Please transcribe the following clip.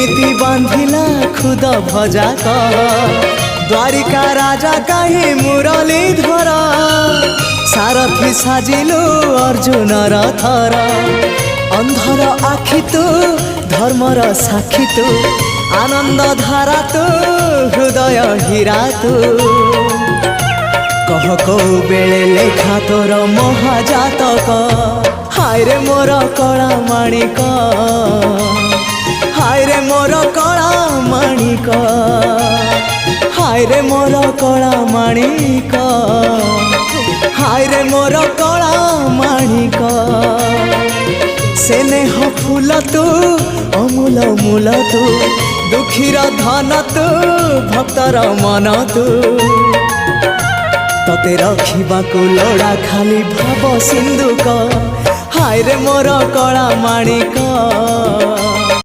केमिति बांधिला खुद भजा कह द्वारिका राजा कहीं मुरलीधर सारथी साजिलु अर्जुनर थर अंधर आखि तू धर्मर साक्षी तू आनंद धारा तू हृदय हीरा तू कह को बेले लेखा तोर महाजातक हाय रे मोर कला माणिक हाय रे मोर कला माणिक हाय रे मोर कला माणिक हाय रे मोर कला माणिक स्नेह फूल तू अमूल मूल तू दुखीर धन तू भक्तर मन तू तते रखिबाकु लोड़ा खाली भाव सिंधुक हाय रे मोर कला माणिक।